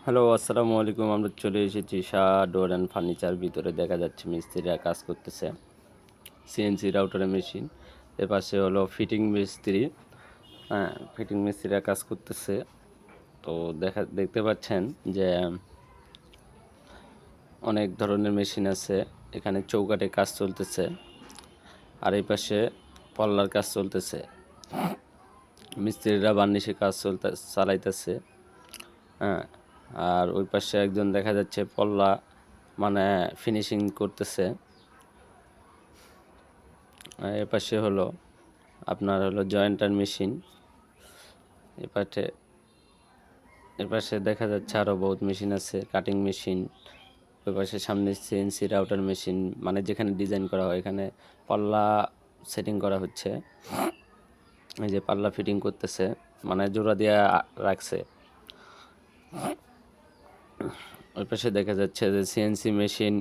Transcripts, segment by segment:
Hello, আসসালামু আলাইকুম। আমরা চলে এসেছি শাহ ডোর অ্যান্ড ফার্নিচার। ভিতরে দেখা যাচ্ছে মিস্ত্রিরা কাজ করতেছে, সিএনসি রাউটারের মেশিন। এর পাশে হলো ফিটিং মিস্ত্রি। হ্যাঁ, ফিটিং মিস্ত্রিরা কাজ করতেছে। তো দেখতে পাচ্ছেন যে অনেক ধরনের মেশিন আছে। এখানে চৌকাঠে কাজ চলতেছে, আর এই পাশে পল্লার কাজ চলতেছে। মিস্ত্রিরা বার্নিশে কাজ চালাইতেছে। হ্যাঁ, আর ওই পাশে একজন দেখা যাচ্ছে পল্লা মানে ফিনিশিং করতেছে। এ পাশে হলো আপনার হলো জয়েন্টার মেশিন। এপাশে এপাশে দেখা যাচ্ছে আরও বহুত মেশিন আছে, কাটিং মেশিন। ওই পাশে সামনে সিএনসি রাউটার মেশিন, মানে যেখানে ডিজাইন করা হয় এখানে পাল্লা সেটিং করা হচ্ছে। এই যে পাল্লা ফিটিং করতেছে, মানে জোড়া দিয়ে রাখছে। ওই পাশে দেখা যাচ্ছে যে সিএনসি মেশিন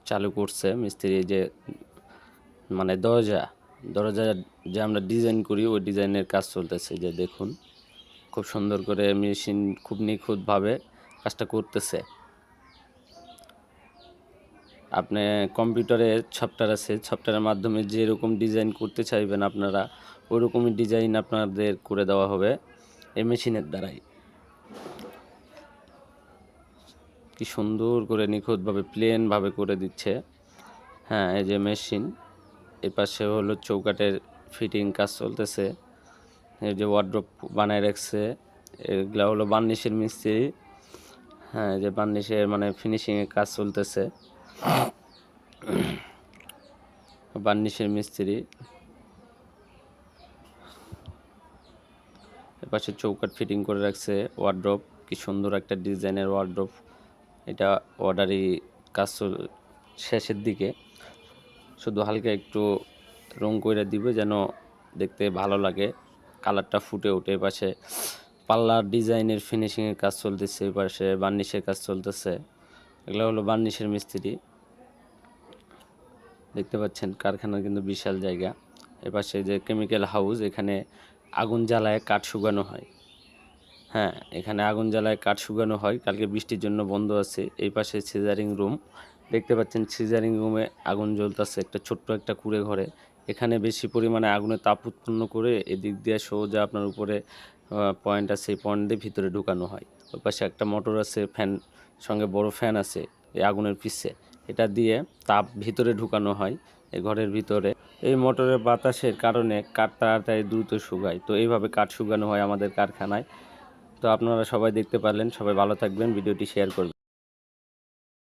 চালু করছে মিস্ত্রি। যে মানে দরজা দরজা যে আমরা ডিজাইন করি ওই ডিজাইনের কাজ চলতেছে। যে দেখুন, খুব সুন্দর করে মেশিন খুব নিখুঁতভাবে কাজটা করতেছে। আপনি কম্পিউটারে সফটওয়্যার আছে, সফটওয়্যারের মাধ্যমে যেরকম ডিজাইন করতে চাইবেন আপনারা ওরকমই ডিজাইন আপনাদের করে দেওয়া হবে এই মেশিনের দ্বারাই। কি সুন্দর করে নিখুঁতভাবে প্লেনভাবে করে দিচ্ছে। হ্যাঁ, এই যে মেশিন। এর পাশে হলো চৌকাঠের ফিটিং কাজ চলতেছে। এই যে ওয়ার্ড্রপ বানায় রাখছে, এগুলা হলো বার্নিশের মিস্ত্রি। হ্যাঁ, যে বার্নিশের মানে ফিনিশিংয়ের কাজ চলতেছে, বার্নিশের মিস্ত্রি। এপাশে চৌকাঠ ফিটিং করে রাখছে, ওয়ার্ড্রপ। কি সুন্দর একটা ডিজাইনের ওয়ার্ড্রপ। এটা অর্ডারই কাজ শেষের দিকে, শুধু হালকা একটু রং করে দিবে যেন দেখতে ভালো লাগে, কালারটা ফুটে ওঠে। এপাশে পাল্লার ডিজাইনের ফিনিশিংয়ের কাজ চলতেছে, এপাশে বার্নিশের কাজ চলতেছে। এগুলো হলো বার্নিশের মিস্ত্রি। দেখতে পাচ্ছেন কারখানার কিন্তু বিশাল জায়গা। এপাশে যে কেমিক্যাল হাউস, এখানে আগুন জ্বালায় কাঠ শুকানো হয়। হ্যাঁ, এখানে আগুন জ্বালায় কাঠ শুকানো হয়। কালকে বৃষ্টির জন্য বন্ধ আছে। এই পাশে সিজারিং রুম দেখতে পাচ্ছেন। সিজারিং রুমে আগুন জ্বলতেছে একটা ছোট্ট একটা কুঁড়ে ঘরে। এখানে বেশি পরিমাণে আগুনের তাপ উৎপন্ন করে এদিক দিয়ে সোজা আপনার উপরে পয়েন্ট আছে, এই পয়েন্ট দিয়ে ভিতরে ঢুকানো হয়। ওই পাশে একটা মোটর আছে, ফ্যান সঙ্গে বড় ফ্যান আছে এই আগুনের পিছে। এটা দিয়ে তাপ ভিতরে ঢুকানো হয় এই ঘরের ভিতরে। এই মোটরের বাতাসের কারণে কাঠ তাড়াতাড়ি দ্রুত শুকায়। তো এইভাবে কাঠ শুকানো হয় আমাদের কারখানায়। তো আপনারা সবাই দেখতে পারলেন। সবাই ভালো থাকবেন, ভিডিওটি শেয়ার করবেন।